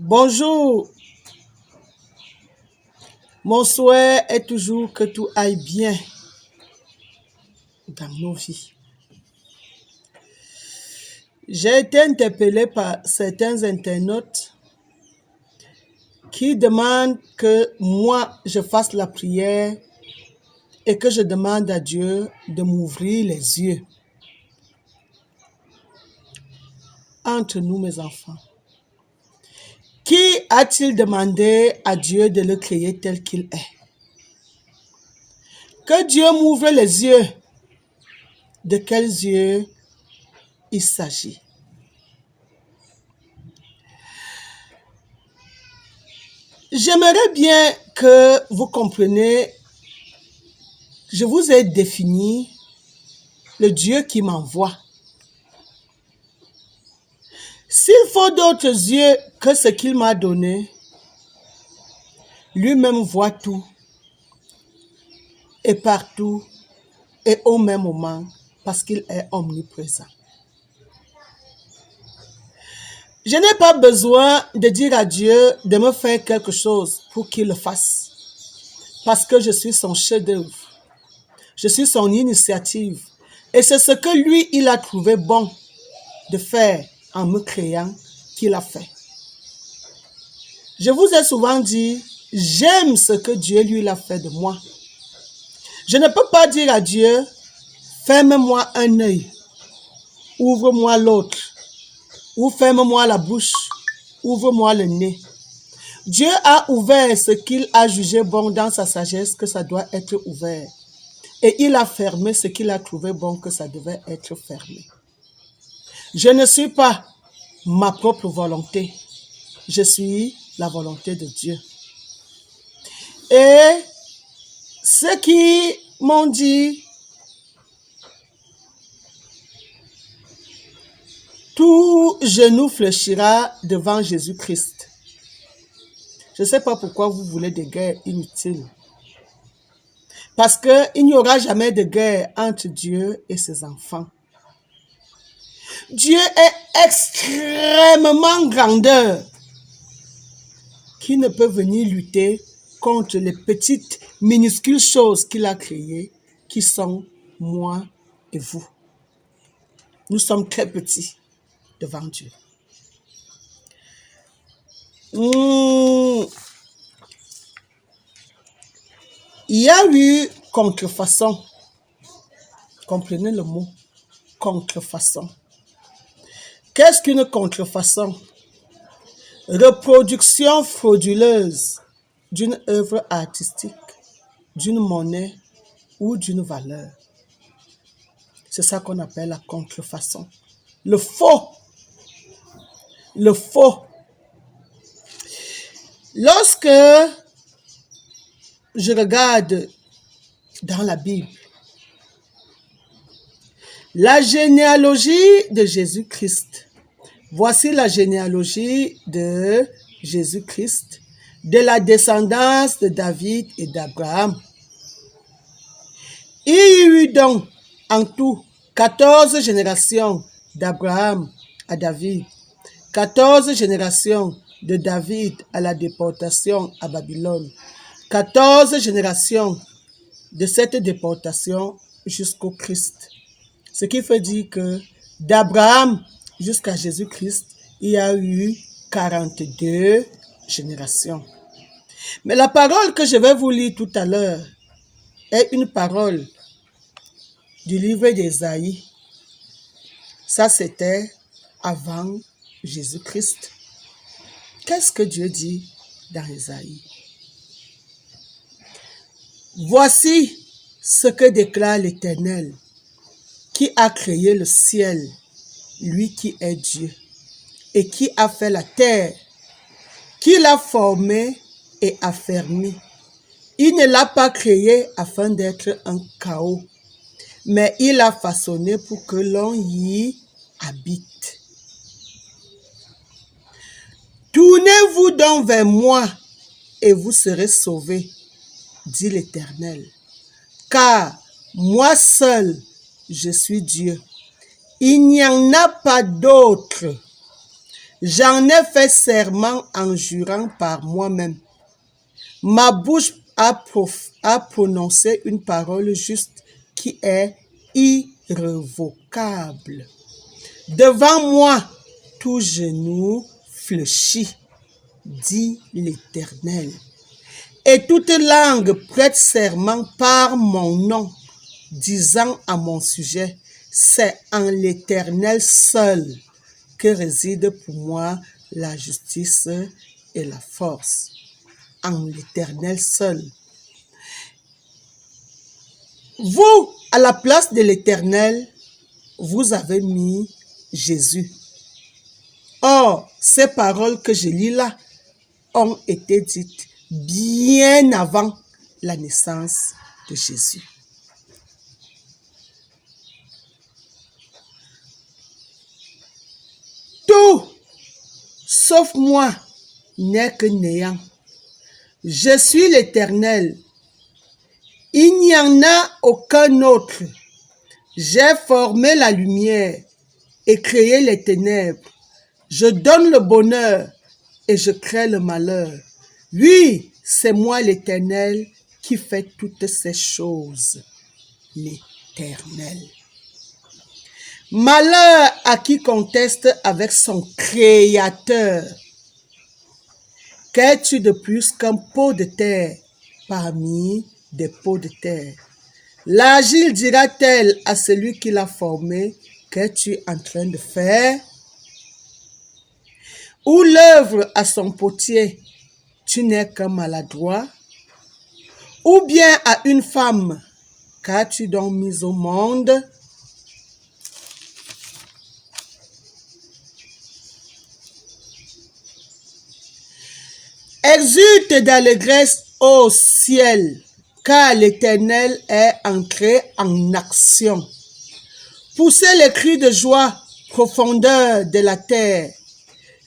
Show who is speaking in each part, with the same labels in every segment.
Speaker 1: Bonjour, mon souhait est toujours que tout aille bien dans nos vies. J'ai été interpellée par certains internautes qui demandent que moi je fasse la prière et que je demande à Dieu de m'ouvrir les yeux. Entre nous, mes enfants, qui a-t-il demandé à Dieu de le créer tel qu'il est? Que Dieu m'ouvre les yeux. De quels yeux il s'agit? J'aimerais bien que vous compreniez, je vous ai défini le Dieu qui m'envoie. S'il faut d'autres yeux que ce qu'il m'a donné, lui-même voit tout et partout et au même moment parce qu'il est omniprésent. Je n'ai pas besoin de dire à Dieu de me faire quelque chose pour qu'il le fasse parce que je suis son chef-d'œuvre. Je suis son initiative et c'est ce que lui, il a trouvé bon de faire en me créant qu'il a fait. Je vous ai souvent dit, j'aime ce que Dieu lui a fait de moi. Je ne peux pas dire à Dieu, ferme-moi un œil, ouvre-moi l'autre, ou ferme-moi la bouche, ouvre-moi le nez. Dieu a ouvert ce qu'il a jugé bon dans sa sagesse que ça doit être ouvert. Et il a fermé ce qu'il a trouvé bon que ça devait être fermé. Je ne suis pas ma propre volonté. Je suis la volonté de Dieu. Et ceux qui m'ont dit, tout genou fléchira devant Jésus-Christ. Je ne sais pas pourquoi vous voulez des guerres inutiles. Parce qu'il n'y aura jamais de guerre entre Dieu et ses enfants. Dieu est extrêmement grandeur qui ne peut venir lutter contre les petites, minuscules choses qu'il a créées, qui sont moi et vous. Nous sommes très petits devant Dieu. Il y a eu contrefaçon. Comprenez le mot contrefaçon. Qu'est-ce qu'une contrefaçon? Reproduction frauduleuse d'une œuvre artistique, d'une monnaie ou d'une valeur. C'est ça qu'on appelle la contrefaçon. Le faux. Le faux. Lorsque je regarde dans la Bible, la généalogie de Jésus-Christ. Voici la généalogie de Jésus-Christ, de la descendance de David et d'Abraham. Il y eut donc en tout 14 générations d'Abraham à David, 14 générations de David à la déportation à Babylone, 14 générations de cette déportation jusqu'au Christ. Ce qui veut dire que d'Abraham jusqu'à Jésus-Christ, il y a eu 42 générations. Mais la parole que je vais vous lire tout à l'heure est une parole du livre d'Ésaïe. Ça, c'était avant Jésus-Christ. Qu'est-ce que Dieu dit dans Ésaïe? Voici ce que déclare l'Éternel, qui a créé le ciel, lui qui est Dieu, et qui a fait la terre, qui l'a formée et affermie. Il ne l'a pas créée afin d'être un chaos, mais il l'a façonnée pour que l'on y habite. Tournez-vous donc vers moi et vous serez sauvés, dit l'Éternel. Car moi seul, je suis Dieu. Il n'y en a pas d'autre. J'en ai fait serment en jurant par moi-même. Ma bouche a prononcé une parole juste qui est irrévocable. Devant moi, tout genou fléchit, dit l'Éternel. Et toute langue prête serment par mon nom, disant à mon sujet, c'est en l'Éternel seul que réside pour moi la justice et la force. En l'Éternel seul. Vous, à la place de l'Éternel, vous avez mis Jésus. Or, ces paroles que je lis là ont été dites bien avant la naissance de Jésus. Tout, sauf moi, n'est que néant. Je suis l'Éternel. Il n'y en a aucun autre. J'ai formé la lumière et créé les ténèbres. Je donne le bonheur et je crée le malheur. Oui, c'est moi l'Éternel qui fait toutes ces choses. L'Éternel. Malheur à qui conteste avec son Créateur. Qu'es-tu de plus qu'un pot de terre parmi des pots de terre? L'argile dira-t-elle à celui qui l'a formé, qu'es-tu en train de faire? Ou l'œuvre à son potier, tu n'es qu'un maladroit? Ou bien à une femme, qu'as-tu donc mis au monde? Exulte d'allégresse ô ciel, car l'Éternel est entré en action. Poussez les cris de joie, profondeur de la terre.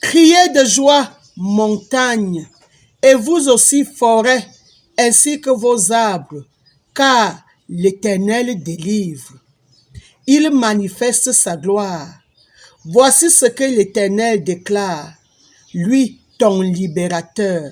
Speaker 1: Criez de joie, montagne, et vous aussi forêt, ainsi que vos arbres, car l'Éternel délivre. Il manifeste sa gloire. Voici ce que l'Éternel déclare, lui, ton libérateur,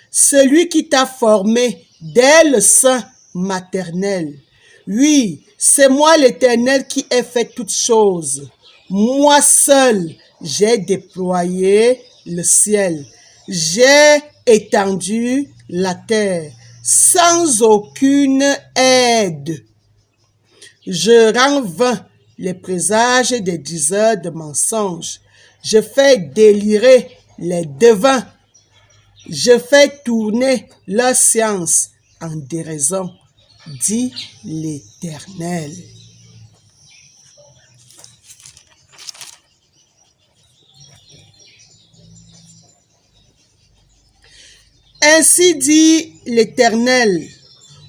Speaker 1: celui qui t'a formé dès le sein maternel. Oui, c'est moi l'Éternel qui ai fait toutes choses. Moi seul, j'ai déployé le ciel. J'ai étendu la terre sans aucune aide. Je rends vain les présages des diseurs de mensonges. Je fais délirer les devins. Je fais tourner leur science en déraison, dit l'Éternel. Ainsi dit l'Éternel,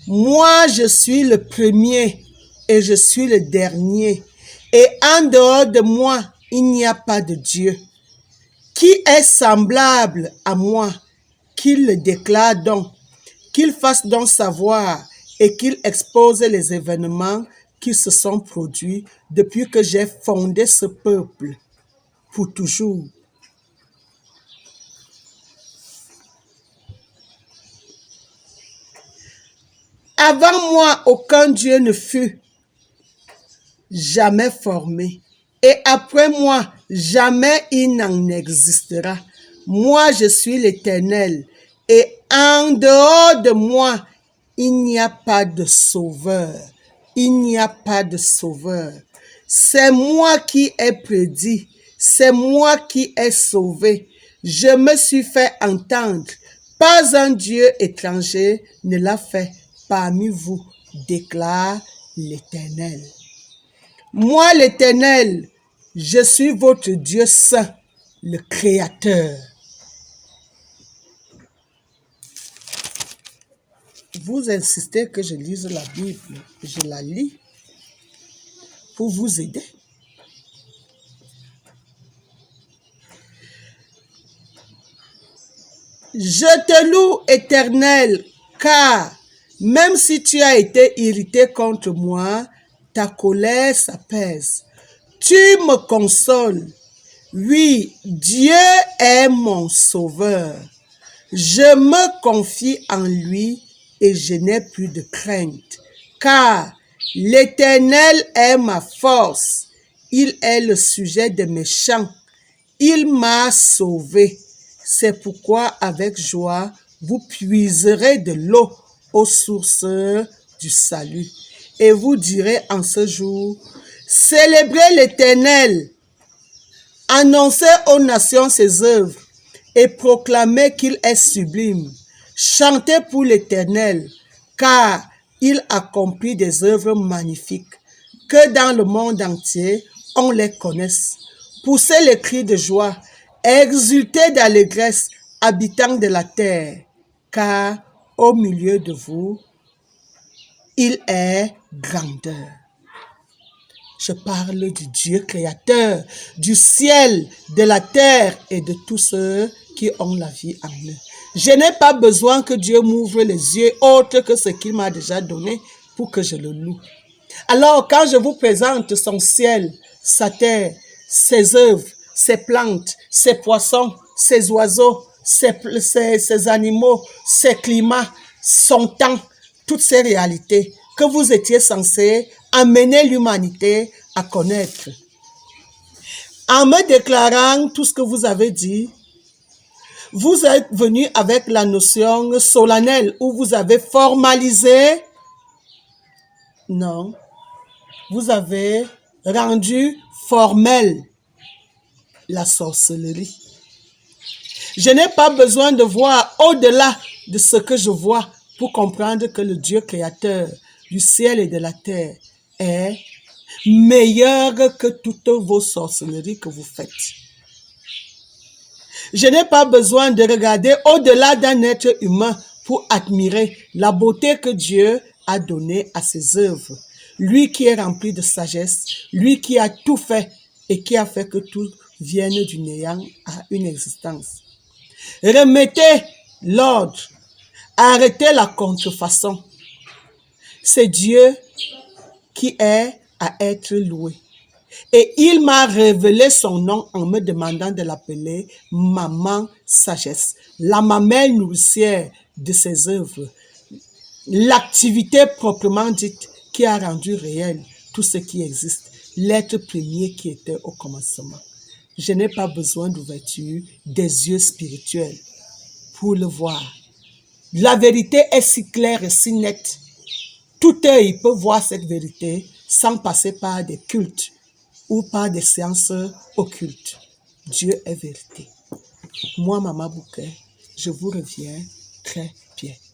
Speaker 1: moi je suis le premier et je suis le dernier, et en dehors de moi, il n'y a pas de Dieu. Qui est semblable à moi? Qu'il le déclare donc, qu'il fasse donc savoir et qu'il expose les événements qui se sont produits depuis que j'ai fondé ce peuple pour toujours. Avant moi, aucun Dieu ne fut jamais formé, et après moi, jamais il n'en existera. Moi, je suis l'Éternel, et en dehors de moi, il n'y a pas de sauveur. Il n'y a pas de sauveur. C'est moi qui ai prédit, c'est moi qui ai sauvé. Je me suis fait entendre. Pas un Dieu étranger ne l'a fait parmi vous, déclare l'Éternel. Moi, l'Éternel, je suis votre Dieu saint, le Créateur. Vous insistez que je lise la Bible, je la lis pour vous aider. Je te loue, Éternel, car même si tu as été irrité contre moi, ta colère s'apaise. Tu me consoles. Oui, Dieu est mon sauveur. Je me confie en lui et je n'ai plus de crainte, car l'Éternel est ma force. Il est le sujet de mes chants. Il m'a sauvé. C'est pourquoi avec joie, vous puiserez de l'eau aux sources du salut. Et vous direz en ce jour, célébrez l'Éternel, annoncez aux nations ses œuvres et proclamez qu'il est sublime. Chantez pour l'Éternel, car il accomplit des œuvres magnifiques, que dans le monde entier, on les connaisse. Poussez les cris de joie, exultez d'allégresse, habitants de la terre, car au milieu de vous, il est grandeur. Je parle du Dieu créateur, du ciel, de la terre et de tous ceux qui ont la vie en eux. Je n'ai pas besoin que Dieu m'ouvre les yeux autre que ce qu'il m'a déjà donné pour que je le loue. Alors, quand je vous présente son ciel, sa terre, ses œuvres, ses plantes, ses poissons, ses oiseaux, ses animaux, ses climats, son temps, toutes ces réalités que vous étiez censés amener l'humanité à connaître. En me déclarant tout ce que vous avez dit, vous êtes venu avec la notion solennelle où vous avez formalisé. Non, vous avez rendu formelle la sorcellerie. Je n'ai pas besoin de voir au-delà de ce que je vois pour comprendre que le Dieu créateur du ciel et de la terre est meilleur que toutes vos sorcelleries que vous faites. Je n'ai pas besoin de regarder au-delà d'un être humain pour admirer la beauté que Dieu a donnée à ses œuvres. Lui qui est rempli de sagesse, lui qui a tout fait et qui a fait que tout vienne du néant à une existence. Remettez l'ordre, arrêtez la contrefaçon. C'est Dieu qui est à être loué. Et il m'a révélé son nom en me demandant de l'appeler Maman Sagesse, la mamelle nourricière de ses œuvres, l'activité proprement dite qui a rendu réel tout ce qui existe, l'être premier qui était au commencement. Je n'ai pas besoin d'ouverture des yeux spirituels pour le voir. La vérité est si claire et si nette. Tout œil peut voir cette vérité sans passer par des cultes ou par des séances occultes. Dieu est vérité. Moi, Maman Bouquet, je vous reviens très bientôt.